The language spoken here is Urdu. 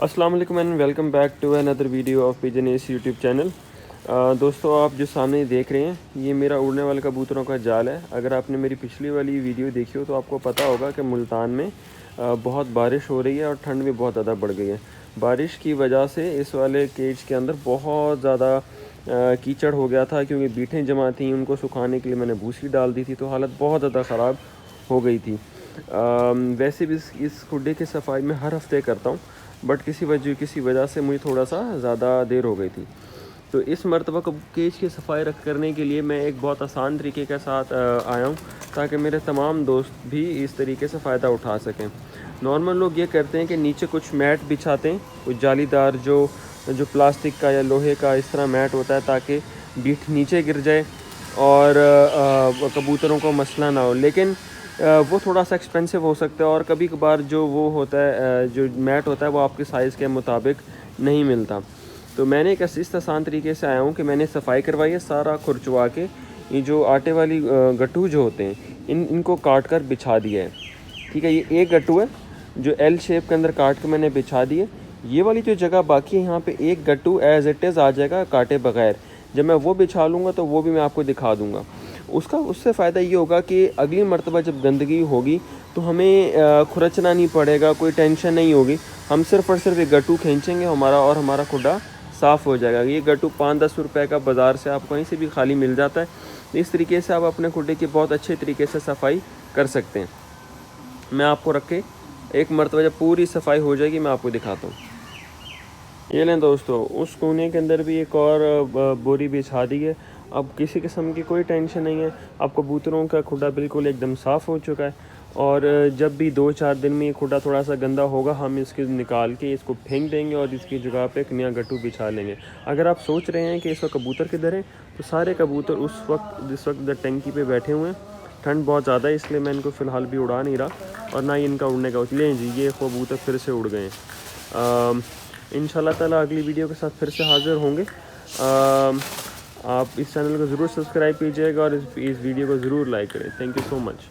السلام علیکم and welcome back to another video of pigeons YouTube channel. دوستو آپ جو سامنے دیکھ رہے ہیں یہ میرا اڑنے والے کبوتروں کا جال ہے. اگر آپ نے میری پچھلی والی ویڈیو دیکھی ہو تو آپ کو پتہ ہوگا کہ ملتان میں بہت بارش ہو رہی ہے اور ٹھنڈ بھی بہت زیادہ بڑھ گئی ہے. بارش کی وجہ سے اس والے کیج کے اندر بہت زیادہ کیچڑ ہو گیا تھا, کیونکہ بیٹھیں جمع تھیں, ان کو سکھانے کے لیے میں نے بھوسی ڈال دی تھی تو حالت بہت زیادہ خراب ہو گئی تھی. ویسے بھی اس کھڈے کی صفائی میں ہر ہفتے کرتا ہوں, بٹ کسی وجہ سے مجھے تھوڑا سا زیادہ دیر ہو گئی تھی. تو اس مرتبہ کیج کی صفائی کرنے کے لیے میں ایک بہت آسان طریقے کے ساتھ آیا ہوں تاکہ میرے تمام دوست بھی اس طریقے سے فائدہ اٹھا سکیں. نارمل لوگ یہ کرتے ہیں کہ نیچے کچھ میٹ بچھاتے ہیں, کچھ جالی دار جو پلاسٹک کا یا لوہے کا اس طرح میٹ ہوتا ہے تاکہ بیٹ نیچے گر جائے اور کبوتروں کو مسئلہ نہ ہو. لیکن وہ تھوڑا سا ایکسپینسو ہو سکتا ہے اور کبھی کبھار جو وہ ہوتا ہے جو میٹ ہوتا ہے وہ آپ کے سائز کے مطابق نہیں ملتا. تو میں نے ایک اس آسان طریقے سے آیا ہوں کہ میں نے صفائی کروائی ہے سارا کھرچوا کے. یہ جو آٹے والی گٹو جو ہوتے ہیں ان کو کاٹ کر بچھا دیا ہے. ٹھیک ہے, یہ ایک گٹو ہے جو ایل شیپ کے اندر کاٹ کے میں نے بچھا دی ہے. یہ والی جو جگہ باقی ہے یہاں پہ ایک گٹو ایز اٹ از آ جائے گا کاٹے بغیر. جب میں وہ بچھا لوں گا تو وہ بھی میں آپ کو دکھا دوں گا. اس سے فائدہ یہ ہوگا کہ اگلی مرتبہ جب گندگی ہوگی تو ہمیں کھرچنا نہیں پڑے گا, کوئی ٹینشن نہیں ہوگی. ہم صرف اور صرف ایک گٹو کھینچیں گے ہمارا کھڈا صاف ہو جائے گا. یہ گٹو 5-10 روپے کا بازار سے آپ کہیں سے بھی خالی مل جاتا ہے. اس طریقے سے آپ اپنے کھڈے کی بہت اچھے طریقے سے صفائی کر سکتے ہیں. میں آپ کو رکھ کے ایک مرتبہ جب پوری صفائی ہو جائے گی میں آپ کو دکھاتا ہوں. یہ لیں دوستو, اس کونے کے اندر بھی ایک اور بوری بچھا دی ہے. اب کسی قسم کی کوئی ٹینشن نہیں ہے. اب کبوتروں کا کھڈا بالکل ایک دم صاف ہو چکا ہے, اور جب بھی 2-4 دن میں یہ کھڈا تھوڑا سا گندا ہوگا ہم اس کے نکال کے اس کو پھینک دیں گے اور اس کی جگہ پہ ایک نیا گٹو بچھا لیں گے. اگر آپ سوچ رہے ہیں کہ اس وقت کبوتر کدھر ہیں تو سارے کبوتر جس وقت ٹینکی پہ بیٹھے ہوئے ہیں. ٹھنڈ بہت زیادہ ہے اس لیے میں ان کو فی الحال بھی اڑا نہیں رہا اور نہ ہی ان کا اڑنے کا. لیں جی, یہ کبوتر پھر سے اڑ گئے ہیں. ان شاء اللہ تعالیٰ اگلی ویڈیو کے ساتھ پھر سے حاضر ہوں گے. آپ اس چینل کو ضرور سبسکرائب کیجیے گا اور اس ویڈیو کو ضرور لائک کریں. Thank you so much.